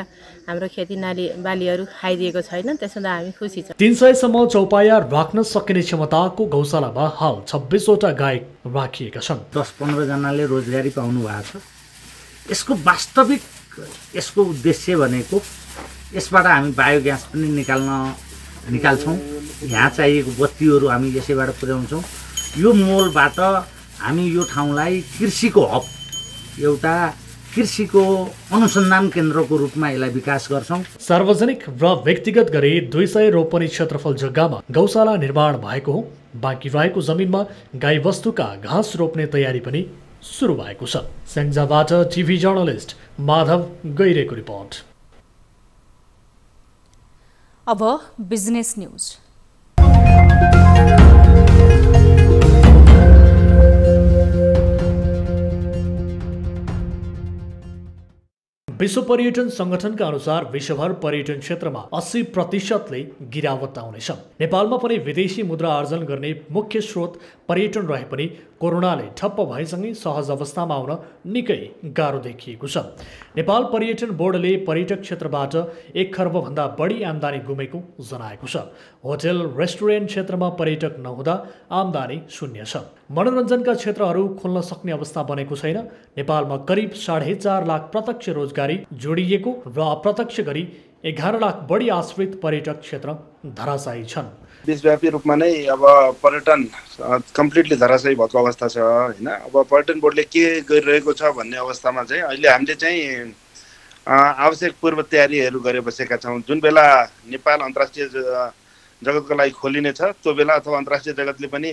S5: हाम्रो खेतीनाली बालीहरू खाइदिएको छैन। त्यसो हुँदा हामी खुसी छौँ।
S9: 300 सम्म चौपाया राख्न सकिने क्षमताको गौशालामा हाल 26 वटा गाई राखिएका छन्।
S20: 10-15 जनाले रोजगारी पाउनु भएको छ। यसको वास्तविक यसको उद्देश्य भनेको यसबाट हामी बायोग्यास पनि निकाल्छौँ। यहाँ चाहिएको बत्तीहरू हामी यसैबाट पुर्याउँछौँ। यो मोलबाट हामी यो ठाउँलाई कृषिको हब, एउटा कृषिको अनुसन्धान केन्द्रको रूपमा यसलाई विकास गर्छौँ।
S9: सार्वजनिक र व्यक्तिगत गरी 200 रोपनी क्षेत्रफल जग्गामा गौशाला निर्माण भएको हो। बाँकी रहेको जमिनमा गाई वस्तुका घाँस रोप्ने तयारी पनि सुरु भएको छ। स्याङ्जाबाट टिभी जर्नलिस्ट माधव गैरेको रिपोर्ट।
S1: अब बिजनेस न्यूज।
S9: विश्व पर्यटन संगठनका अनुसार विश्वभर पर्यटन क्षेत्रमा 80% गिरावट आउनेछ। नेपालमा पनि विदेशी मुद्रा आर्जन गर्ने मुख्य स्रोत पर्यटन रहे पनि कोरोनाले ठप्प भएसँगै सहज अवस्थामा आउन निकै गाह्रो देखिएको छ। नेपाल पर्यटन बोर्डले पर्यटक क्षेत्रबाट 1 खर्बभन्दा बढी आम्दानी गुमेको जनाएको छ। होटल रेस्टुरेन्ट क्षेत्रमा पर्यटक नहुँदा आम्दानी शून्य छ। मनोरञ्जनका क्षेत्रहरू खोल्न सक्ने अवस्था बनेको छैन। नेपालमा करिब 4.5 लाख प्रत्यक्ष रोजगारी जोडिएको र अप्रत्यक्ष गरी 11 लाख बढी आश्रित पर्यटक क्षेत्र धराशायी छन्।
S21: विश्वव्यापी रूपमा नै अब पर्यटन कम्प्लिटली धराशायी भएको अवस्था छ हैन। अब पर्यटन बोर्डले के गरिरहेको छ भन्ने अवस्थामा चाहिँ अहिले हामीले चाहिँ आवश्यक पूर्व तयारीहरू गरे बसेका छौँ। जुन बेला नेपाल अन्तर्राष्ट्रिय जगतको लागि खोलिने छ त्यो बेला अथवा अन्तर्राष्ट्रिय जगतले पनि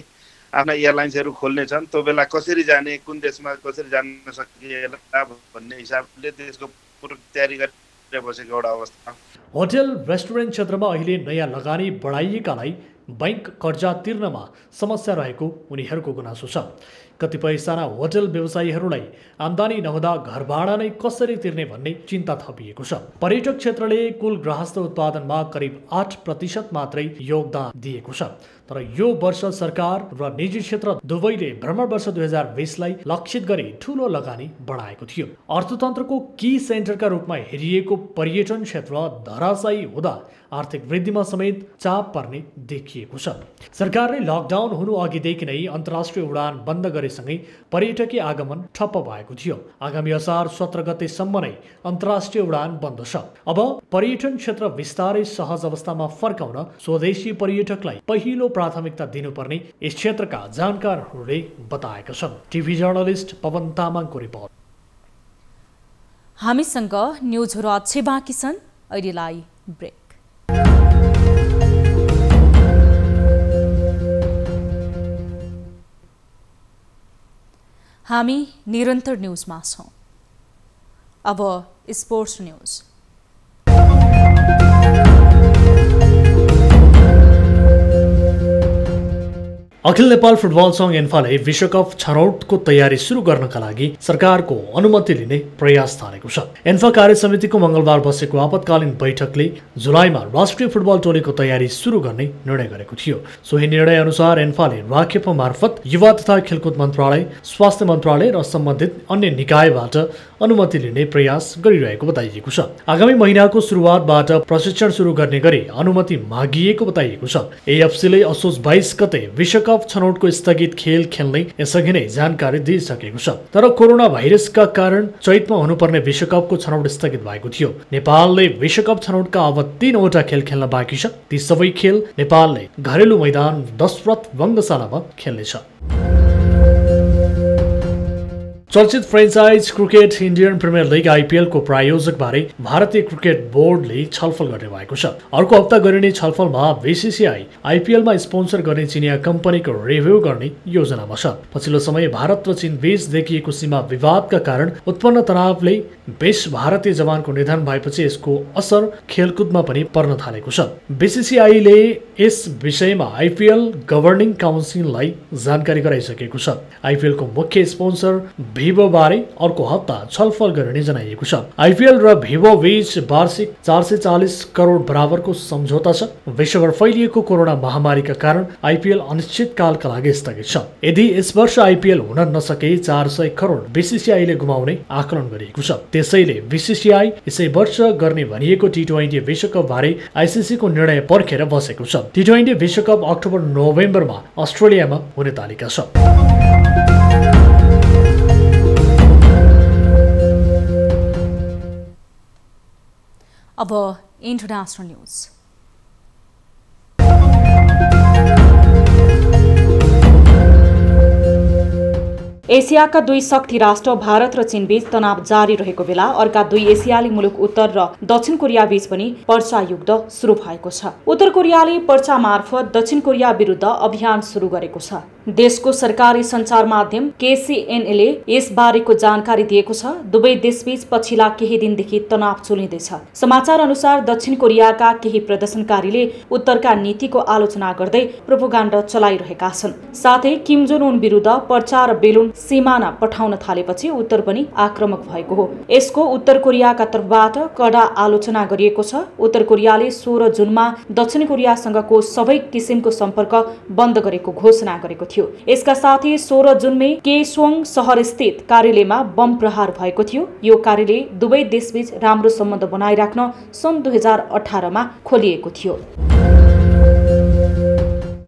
S21: आफ्ना एयरलाइन्सहरू खोल्ने छन्, त्यो बेला कसरी जाने, कुन देशमा कसरी जान सकिएला भन्ने हिसाबले त्यसको पूर्व तयारी गरेर बसेको एउटा अवस्था।
S9: होटल रेस्टुरेन्ट क्षेत्रमा अहिले नयाँ लगानी बढाइएकालाई बैंक कर्जा तिर्नमा समस्या रहेको उनीहरूको गुनासो छ। कतिपय साना होटल व्यवसायीहरूलाई आम्दानी नहुँदा घर भाडा नै कसरी तिर्ने भन्ने चिन्ता थपिएको छ। पर्यटक क्षेत्रले कुल गृहस्थ उत्पादनमा करिब 8% मात्रै योगदान दिएको छ। तर यो वर्ष सरकार र निजी क्षेत्र दुवैले भ्रमण वर्ष 2020लाई लक्षित गरी ठूलो लगानी बढाएको थियो। अर्थतन्त्रको की सेन्टरका रूपमा हेरिएको पर्यटन क्षेत्र धराशायी हुँदा आर्थिक वृद्धिमा समेत चाप पर्ने देखिएको छ। सरकारले लकडाउन हुनु अघिदेखि नै अन्तर्राष्ट्रिय उडान बन्द गरेसँगै पर्यटकीय आगमन ठप्प भएको थियो। आगामी असार 17 गतेसम्म नै अन्तर्राष्ट्रिय उडान बन्द छ। अब पर्यटन क्षेत्र विस्तारै सहज अवस्थामा फर्काउन स्वदेशी पर्यटकलाई पहिलो प्राथमिकता दिनुपर्ने यस क्षेत्रका जानकारहरूले बताएका छन्। टिभी जर्नलिस्ट पवन तामाङको रिपोर्ट।
S1: हामीसँग न्युजहरू अझै बाँकी छन्, अहिलेलाई ब्रेक। हामी निरन्तर न्युजमा छौँ। अब स्पोर्ट्स न्युज।
S9: अखिल नेपाल फुटबल सङ्घ एन्फाले विश्वकप छनौटको तयारी सुरु गर्नका लागि सरकारको अनुमति लिने प्रयास थालेको छ। एन्फा कार्य समितिको मङ्गलबार बसेको आपतकालीन बैठकले जुलाईमा राष्ट्रिय फुटबल टोलीको तयारी सुरु गर्ने निर्णय गरेको थियो। सोही निर्णय अनुसार एन्फाले राखेप मार्फत युवा तथा खेलकुद मन्त्रालय, स्वास्थ्य मन्त्रालय र सम्बन्धित अन्य निकायबाट अनुमति लिने प्रयास गरिरहेको बताइएको छ। आगामी महिनाको सुरुवातबाट प्रशिक्षण सुरु गर्ने गरी अनुमति मागिएको बताइएको छ। एएफसीले असोज 22 गते विश्वकप छनौटको स्थगित खेल खेल्ने यसअघि नै जानकारी दिइसकेको छ। तर कोरोना भाइरसका कारण चैतमा हुनुपर्ने विश्वकपको छनौट स्थगित भएको थियो। नेपालले विश्वकप छनौटका अब 3 वटा खेल खेल्न बाँकी छ। ती सबै खेल नेपालले घरेलु मैदान दशरथ रङ्गशालामा खेल्नेछ। चर्चित franchise cricket Indian premier league IPL को प्रायोजकबारे भारतीय क्रिकेट बोर्डले छलफल गर्ने भएको छ। अर्को हप्ता गरिने छलफलमा BCCI IPL मा स्पोन्सर गर्ने चिनिया कम्पनीको रिभ्यू गर्ने योजनामा छ। पछिल्लो समय भारत र चीन बीच देखिएको सीमा विवादका कारण उत्पन्न तनावले 20 भारतीय जवानको निधन भएपछि यसको असर खेलकुदमा पनि पर्न थालेको छ। BCCI ले यस विषयमा IPL गभर्निङ काउन्सिललाई जानकारी गराइसकेको छ। IPL को मुख्य स्पोन्सर भिभो बारे अर्को हप्ता छलफल गर्ने जनाइएको छ। IPL र भिभो बीच वार्षिक 440 करोड बराबरको सम्झौता छ। विश्वभर फैलिएको कोरोना महामारीका कारण IPL अनिश्चितकालका लागि स्थगित छ। यदि यस वर्ष IPL हुन नसके 400 करोड BCCI ले गुमाउने आकलन गरिएको छ। त्यसैले BCCI यसै वर्ष गर्ने भनिएको T20 विश्वकप बारे ICC को निर्णय पर्खेर बसेको छ। T20 विश्वकप अक्टोबर-नोभेम्बरमा अस्ट्रेलियामा हुने तालिका छ।
S1: अब इन्टरनेशनल न्यूज। एसियाका दुई शक्ति राष्ट्र भारत र चीन बीच तनाव जारी रहेको बेला अर्का दुई एसियाली मुलुक उत्तर र दक्षिण कोरिया बीच पनि पर्चा युद्ध सुरु भएको छ। उत्तर कोरियाले पर्चा मार्फत दक्षिण कोरिया विरुद्ध अभियान सुरु गरेको छ। देशको सरकारी सञ्चार माध्यम KCNA ले यस बारेको जानकारी दिएको छ। दुवै देशबीच पछिल्ला केही दिनदेखि तनाव चलिँदैछ। समाचार अनुसार दक्षिण कोरियाका केही प्रदर्शनकारीले उत्तरका नीतिको आलोचना गर्दै प्रोपोगन्डा चलाइरहेका छन्। साथै किम जोङ उन विरुद्ध पर्चा र बेलुन सीमाना पठाउन थालेपछि उत्तर पनि आक्रामक भएको हो। यसको उत्तर कोरियाका तर्फबाट कडा आलोचना गरिएको छ। उत्तर कोरियाले 16 जुनमा दक्षिण कोरियासँगको सबै किसिमको सम्पर्क बन्द गरेको घोषणा गरेको थियो। यसका साथै 16 जुनमै केसोङ शहरस्थित कार्यालयमा बम प्रहार भएको थियो। यो कार्यालय दुवै देशबीच राम्रो सम्बन्ध बनाइराख्न सन् 2018 मा खोलिएको थियो।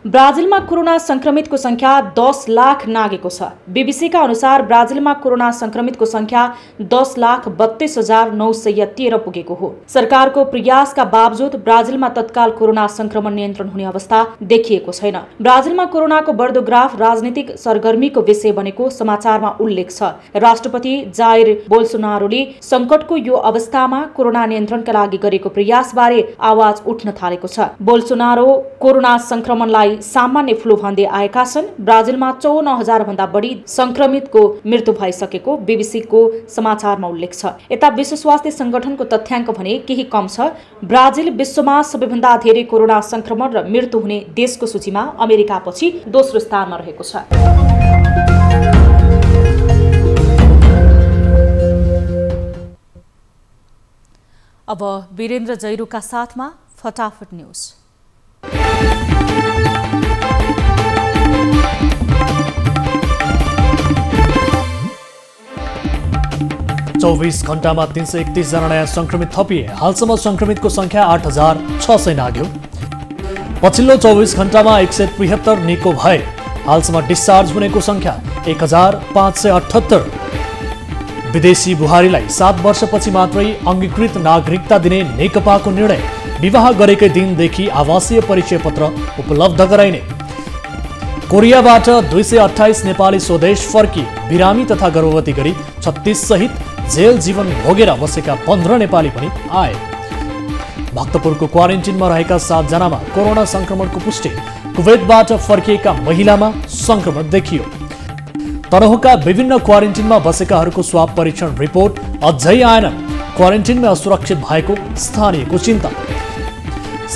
S1: ब्राजिलमा कोरोना संक्रमितको संख्या 10 लाख नागेको छ। बीबीसीका अनुसार ब्राजिलमा कोरोना संक्रमितको संख्या 10,32,913 पुगेको हो। सरकारको प्रयासका बावजुद ब्राजिलमा तत्काल कोरोना संक्रमण नियन्त्रण हुने अवस्था देखिएको छैन। ब्राजिलमा कोरोनाको बढ्दो ग्राफ राजनीतिक सरगर्मीको विषय बनेको समाचारमा उल्लेख छ। राष्ट्रपति जायर बोल्सोनारोले संकटको यो अवस्थामा कोरोना नियन्त्रणका लागि गरेको प्रयासबारे आवाज उठ्न थालेको छ। बोल्सोनारो कोरोना संक्रमणलाई सामान्य फ्लू भन्दै आएका छन्। ब्राजिलमा 54,000 भन्दा बढी संक्रमितको मृत्यु भइसकेको बीबीसीको समाचारमा उल्लेख छ। यता विश्व स्वास्थ्य संगठनको तथ्याङ्क भने केही कम छ। ब्राजिल विश्वमा सबैभन्दा धेरै कोरोना संक्रमण र मृत्यु हुने देशको सूचीमा अमेरिकापछि दोस्रो स्थानमा रहेको छ। अब वीरेन्द्र जैरूका साथमा फटाफट न्यूज।
S9: 24 घण्टामा 331 जना नयाँ संक्रमित थपिए। हालसम्म संक्रमितको संख्या 8,600 नाग्यो। पछिल्लो 24 घण्टामा 173 निको भए। हालसम्म डिस्चार्ज हुनेको संख्या 1,578। विदेशी बुहारीलाई 7 वर्षपछि मात्रै अंगीकृत नागरिकता दिने नेकपाको निर्णय। विवाह गरेकै दिनदेखि आवासीय परिचय पत्र उपलब्ध गराइने। कोरियाबाट 228 नेपाली स्वदेश फर्किए। बिरामी तथा गर्भवती गरी 36 सहित जेल जीवन भोगेर बसेका 15 नेपाली पनि आए। भक्तपुरको क्वारेन्टिनमा रहेका 7 जनामा कोरोना संक्रमणको पुष्टि। कुवेतबाट फर्किएका महिलामा संक्रमण देखियो। तनहुका विभिन्न क्वारेन्टिनमा बसेकाहरूको स्वाब परीक्षण रिपोर्ट अझै आएनन्। क्वारेन्टिनमा असुरक्षित भएको स्थानीयको चिन्ता।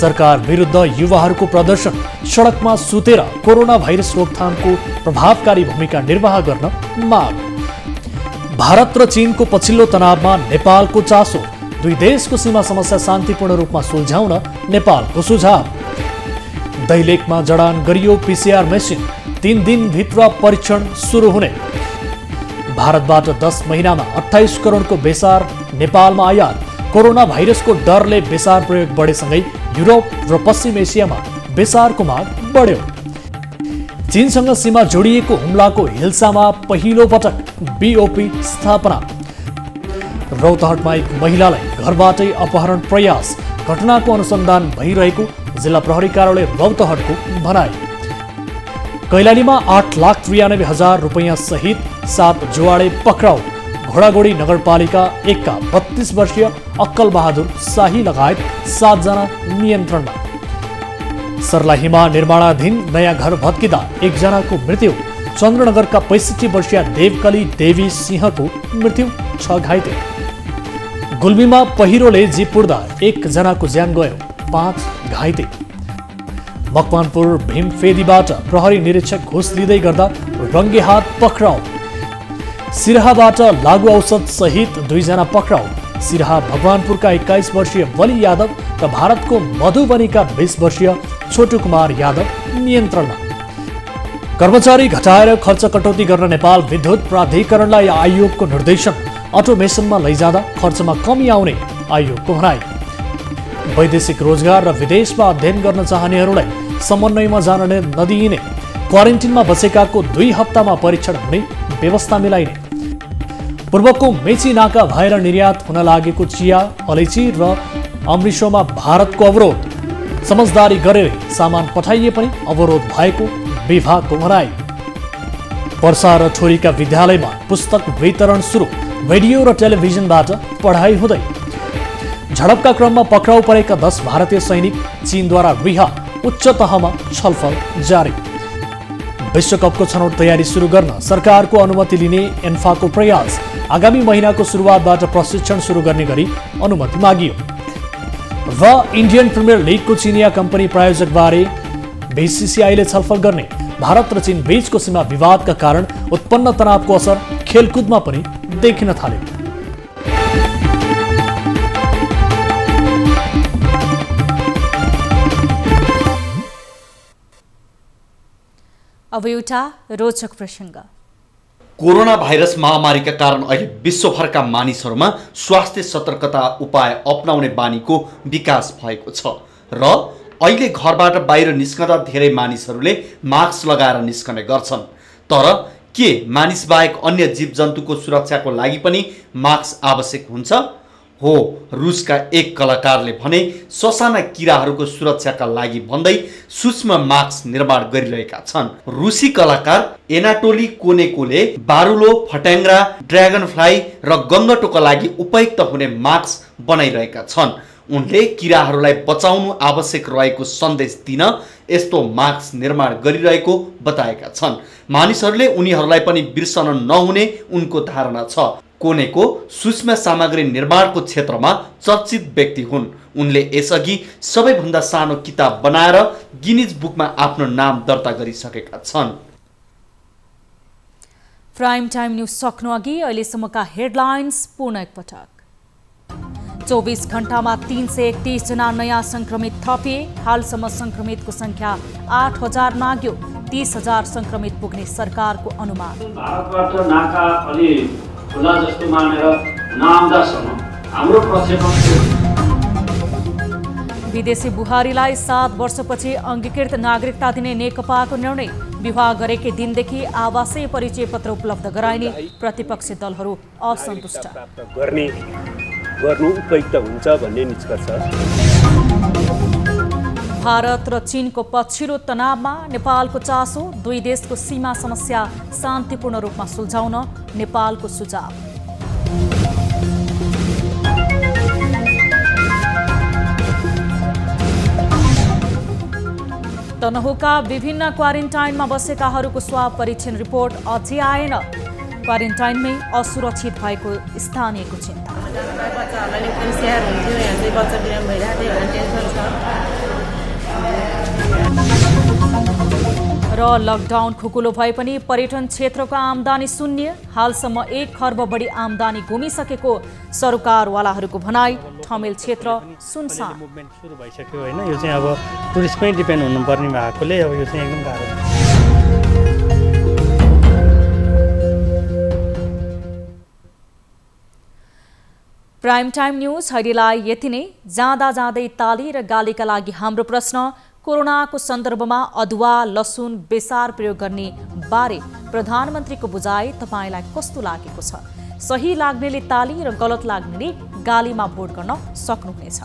S9: सरकार विरुद्ध युवाहरूको प्रदर्शन। सडकमा सुतेर कोरोना भाइरस रोकथामको प्रभावकारी भूमिका निर्वाह गर्न माग। भारत र चीनको पछिल्लो तनावमा नेपालको चासो। दुई देशको सीमा समस्या शान्तिपूर्ण रूपमा सुल्झाउन नेपालको सुझाव। दैलेखमा जडान गरियो PCR मेसिन। 3 दिनभित्र परीक्षण सुरु हुने। भारतबाट 10 महिनामा 28 करोडको बेसार नेपालमा आयात। कोरोना भाइरसको डरले बेसार प्रयोग बढेसँगै युरोप र पश्चिम एसियामा बेसारको माग बढ्यो। चीनसँग सीमा जोडिएको हुम्लाको हिल्सामा पहिलो पटक BOP स्थापना। रौतहटमा एक महिलालाई घरबाटै अपहरण प्रयास। घटनाको अनुसन्धान भइरहेको जिल्ला प्रहरी कार्यालय रौतहटको भनाई। कैलालीमा 8,93,000 रुपैयाँ सहित 7 जुवाडे पक्राउ। घोडागोडी नगरपालिका 1 का 32 वर्षीय अक्कल बहादुर शाही लगायत 7 जना नियन्त्रणमा। सर्लाहीमा निर्माणाधीन नयाँ घर भत्किँदा 1 जनाको मृत्यु। चन्द्रनगरका 65 वर्षीय देवकली देवी सिंहको मृत्यु, 6 घाइते। गुल्मीमा पहिरोले जीप पुर्दा 1 जनाको ज्यान गयो, 5 घाइते। मकवानपुर भीमफेदीबाट प्रहरी निरीक्षक घुस लिँदै गर्दा रङ्गे हात पक्राउ। सिराहाबाट लागु औषध सहित 2 जना पक्राउ। सिराहा भगवानपुरका 21 वर्षीय बलि यादव र भारतको मधुबनीका 20 वर्षीय छोटू कुमार यादव नियन्त्रणमा। कर्मचारी घटाएर खर्च कटौती गर्न नेपाल विद्युत प्राधिकरणलाई आयोगको निर्देशन। अटोमेसनमा लैजाँदा खर्चमा कमी आउने आयोगको भनाइ। वैदेशिक रोजगार र विदेशमा अध्ययन गर्न चाहनेहरूलाई समन्वयमा जान नदिइने। क्वारेन्टिनमा बसेकाको 2 हप्तामा परीक्षण हुने व्यवस्था मिलाइने। पूर्वको मेची नाका भएर निर्यात हुन लागेको चिया, अलैची र अमृतसरमा भारतको अवरोध। समझदारी गरेर सामान पठाइए पनि अवरोध भएको विभागको भनाइ। पर्सा र ठोरीका विद्यालयमा पुस्तक वितरण सुरु। रेडियो र टेलिभिजनबाट पढाइ हुँदै। झडपका क्रममा पक्राउ परेका 10 भारतीय सैनिक चीनद्वारा रिहा। उच्च तहमा छलफल जारी। विश्वकपको छनौट तयारी सुरु गर्न सरकारको अनुमति लिने एन्फाको प्रयास। आगामी महिनाको सुरुवातबाट प्रशिक्षण सुरु गर्ने गरी अनुमति मागियो। र इन्डियन प्रिमियर लिगको चिनिया कम्पनी प्रायोजकबारे बीसीसीआईले छलफल गर्ने। भारत र चीन बीचको सीमा विवादका कारण उत्पन्न तनावको असर खेलकुदमा पनि देखिन थाल्यो।
S1: अब एउटा रोचक प्रसङ्ग।
S3: कोरोना भाइरस महामारीका कारण अहिले विश्वभरका मानिसहरूमा स्वास्थ्य सतर्कता उपाय अपनाउने बानीको विकास भएको छ र अहिले घरबाट बाहिर निस्कँदा धेरै मानिसहरूले मास्क लगाएर निस्कने गर्छन्। तर के मानिसबाहेक अन्य जीवजन्तुको सुरक्षाको लागि पनि मास्क आवश्यक हुन्छ? हो, रुसका एक कलाकारले भने ससाना किराहरूको सुरक्षाका लागि भन्दै सूक्ष्म मास्क निर्माण गरिरहेका छन्। रुसी कलाकार एनाटोली कोनेकोले बारुलो, फट्याङ्ग्रा, ड्र्यागनफ्लाई र गङ्गटोका लागि उपयुक्त हुने मास्क बनाइरहेका छन्। उनले किराहरूलाई बचाउनु आवश्यक रहेको सन्देश दिन यस्तो मास्क निर्माण गरिरहेको बताएका छन्। मानिसहरूले उनीहरूलाई पनि बिर्सन नहुने उनको धारणा छ। कोनेको सूक्ष्म सामग्री निर्माणको क्षेत्रमा चर्चित व्यक्ति हुन्। उनले यसअघि सबैभन्दा सानो किताब बनाएर गिनिज बुकमा आफ्नो नाम दर्ता गरिसकेका छन्।
S1: प्राइम टाइम न्यूज सक्नु अघि अहिलेसम्मका हेडलाइन्स पुनः एकपटक। 24 घण्टामा 331 जना नयाँ संक्रमित थपिए। हालसम्म संक्रमितको संख्या 8000 नाग्यो। 30,000 संक्रमित पुग्ने सरकारको अनुमान।
S22: भारतबाट नाका अलि खुला जस्तो मानेर नआउँदासम्म हाम्रो प्रक्षेपण।
S1: विदेशी बुहारीलाई 7 वर्षपछि अङ्गीकृत नागरिकता दिने नेकपाको निर्णय। विवाह गरेकै दिनदेखि आवासीय परिचय पत्र उपलब्ध गराइने प्रतिपक्षी दलहरू असन्तुष्ट।
S23: गर्नु उपयुक्त हुन्छ भन्ने निष्कर्ष।
S1: भारत र चीनको पछिल्लो तनावमा नेपालको चासो। 2 देशको सीमा समस्या शान्तिपूर्ण रूपमा सुल्झाउन नेपालको सुझाव। तनहुका विभिन्न क्वारेन्टाइनमा बसेकाहरूको स्वाब परीक्षण रिपोर्ट अझै आएन। क्वारेन्टाइनमै असुरक्षित भएको स्थानीयको चिन्ता। र लकडाउन खुकुलो भए पनि पर्यटन क्षेत्रको आमदानी शून्य। हालसम्म 1 खर्ब बढी आमदानी गुमिसकेको सरकारवालाहरूको भनाइ। ठमेल क्षेत्र सुनसान।
S12: मुभमेन्ट सुरु भइसक्यो हैन। यो चाहिँ अब टुरिस्टमै डिपेन्ड हुनुपर्ने भएकोले अब यो चाहिँ एकदम गाह्रो छ।
S1: प्राइम टाइम न्यूज हरिलाई यति नै। जाँदा जाँदै ताली र गालीका लागि हाम्रो प्रश्न। कोरोनाको सन्दर्भमा अदुवा, लसुन, बेसार प्रयोग गर्ने बारे प्रधानमन्त्रीको बुझाइ तपाईलाई कस्तो लागेको छ? सही लाग्नेले ताली र गलत लाग्नेले गालीमा भोट गर्न सक्नुहुनेछ।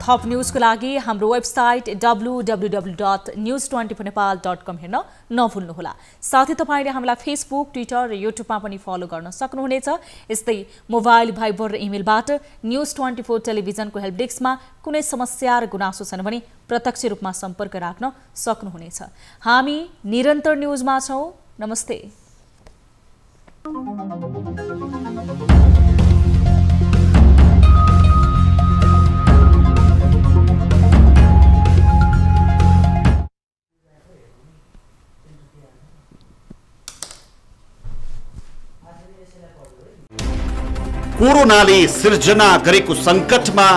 S1: थप न्युजको लागि हाम्रो वेबसाइट www.news24nepal.com हेर्न नभुल्नुहोला। साथै तपाईले हामीलाई फेसबुक, ट्विटर र युट्युबमा पनि फलो गर्न सक्नुहुनेछ। यस्तै मोबाइल, भाइबर र इमेलबाट न्युज24 टेलिभिजनको हेल्प डेस्कमा कुनै समस्या र गुनासो छन् भने प्रत्यक्ष रूपमा सम्पर्क राख्न सक्नुहुनेछ। हामी निरन्तर न्युजमा छौं। नमस्ते।
S3: कोरोनाले सिर्जना गरेको संकटमा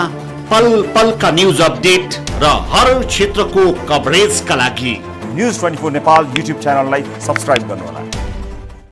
S3: पल पलका न्यूज अपडेट र हर क्षेत्रको कभरेजका लागि
S2: न्युज 24 नेपाल युट्युब च्यानललाई सब्स्क्राइब गर्नुहोला।